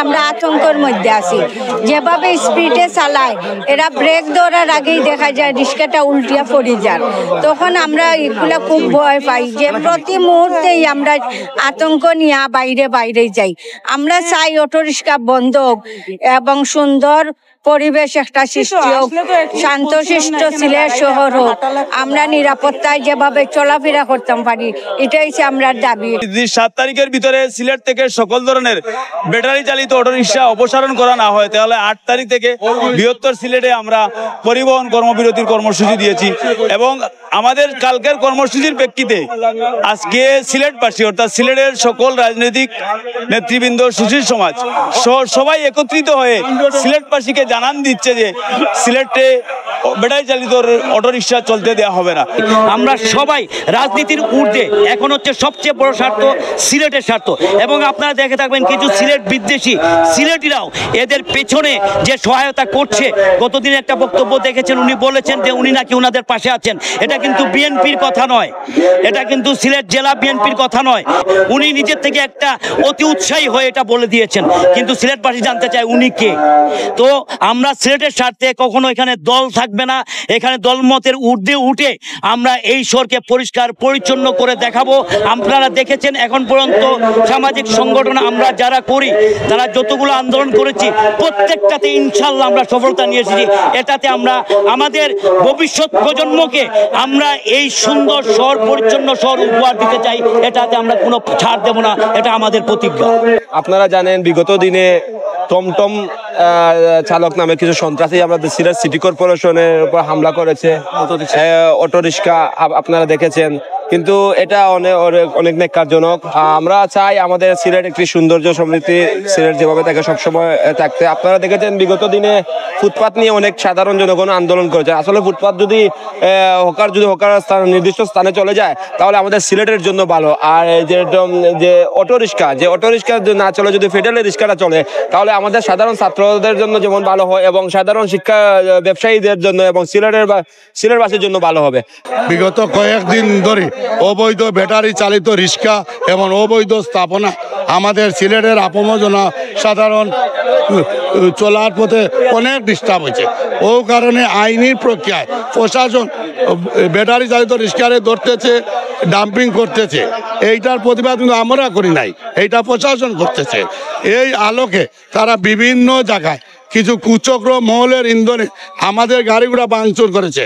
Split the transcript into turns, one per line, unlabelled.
আমরা আতঙ্কের মধ্যে আছি, যেভাবে স্পিডে চালায় এরা ব্রেক ধরার আগেই দেখা যায় রিক্সাটা উল্টিয়া পড়ে যায়। তখন আমরা এগুলা খুব ভয় পাই যে প্রতি মুহূর্তেই আমরা আতঙ্ক নিয়ে বাইরে যাই। আমরা চাই অটো রিক্সা বন্ধ হোক এবং সুন্দর পরিবেশ একটা সৃষ্টি হোক, শান্তশিষ্ট সিলেট শহর হোক, আমরা নিরাপত্তায় যেভাবে চলাফেরা করতে পারি এটাই আমরা দাবি।
7 তারিখের ভিতরে সিলেট থেকে সকল ধরনের ব্যাটারি চালিত অটোরিকশা অপসারণ করা না হয় তাহলে 8 তারিখ থেকে বৃহত্তর সিলেটে আমরা পরিবহন কর্মবিরতির কর্মসূচি দিয়েছি এবং আমাদের কালকের কর্মসূচির প্রেক্ষিতে আজকে সিলেটবাসী অর্থাৎ সিলেটের সকল রাজনৈতিক নেতৃবৃন্দ, সুশীল সমাজ সবাই একত্রিত হয়ে সিলেটবাসীকে জানান দিচ্ছে যে সিলেটে ব্যাটারি চালিত অটোরিকশা চলতে দেওয়া হবে না।
আমরা সবাই রাজনীতির ঊর্ধ্বে, এখন হচ্ছে সবচেয়ে বড় স্বার্থ সিলেটের স্বার্থ। এবং আপনারা দেখে থাকবেন কিছু সিলেট বিদ্বেষী সিলেটিরাও এদের পেছনে যে সহায়তা করছে। গতদিন একটা বক্তব্য দেখেছেন, উনি বলেছেন যে উনি নাকি ওনাদের পাশে আছেন। এটা কিন্তু বিএনপির কথা নয়, এটা কিন্তু সিলেট জেলা বিএনপির কথা নয়। উনি নিজের থেকে একটা অতি উৎসাহী হয়ে এটা বলে দিয়েছেন, কিন্তু সিলেটবাসী জানতে চায় উনি কে। তো আমরা সিলেটের স্বার্থে কখনো এখানে দল থাকবে না, এখানে দলমতের ঊর্ধ্বে উঠে আমরা এই শহরকে পরিষ্কার পরিচ্ছন্ন করে দেখাবো। আপনারা দেখেছেন এখন পর্যন্ত সামাজিক সংগঠন আমরা যারা করি, তারা যতগুলো আন্দোলন করেছি প্রত্যেকটাতে ইনশাল্লাহ আমরা সফলতা নিয়ে এসেছি। এটাতে আমরা আমাদের ভবিষ্যৎ প্রজন্মকে আমরা এই সুন্দর শহর, পরিচ্ছন্ন শহর উপহার দিতে চাই। এটাতে আমরা কোনো ছাড় দেব না, এটা আমাদের প্রতিজ্ঞা।
আপনারা জানেন বিগত দিনে টমটম চালক নামে কিছু সন্ত্রাসী আমাদের সিলেট সিটি কর্পোরেশনের উপর হামলা করেছে, অটোরিক্সা আপনারা দেখেছেন। কিন্তু এটা অনেক ন্যাক্কারজনক। আমরা চাই আমাদের সিলেট একটি সৌন্দর্য সমৃদ্ধি সিলেট যেভাবে থাকে সবসময় থাকতে। আপনারা দেখেছেন বিগত দিনে ফুটপাত নিয়ে অনেক সাধারণ জনগণ আন্দোলন করেছে। আসলে ফুটপাত যদি হকার নির্দিষ্ট স্থানে চলে যায় তাহলে আমাদের সিলেটের জন্য ভালো। আর যে অটোরিক্সা না চলে, যদি ফেডারেল রিক্সাটা চলে তাহলে আমাদের সাধারণ ছাত্রদের জন্য যেমন ভালো হয় এবং সাধারণ শিক্ষা ব্যবসায়ীদের জন্য এবং সিলেটবাসীর জন্য ভালো হবে।
বিগত কয়েকদিন ধরে অবৈধ ব্যাটারি চালিত রিক্সা এবং অবৈধ স্থাপনা আমাদের সিলেটের আপমজনা সাধারণ চলার পথে অনেক ডিস্টার্ব হয়েছে। ও কারণে আইনি প্রক্রিয়ায় প্রশাসন ব্যাটারি চালিত রিক্সারে ধরতেছে, ডাম্পিং করতেছে। এইটার প্রতিবাদ কিন্তু আমরা করি নাই, এইটা প্রশাসন করতেছে। এই আলোকে তারা বিভিন্ন জায়গায় কিছু কুচক্র মহলের ইন্ধনে আমাদের গাড়িগুলো ভাঙচুর করেছে।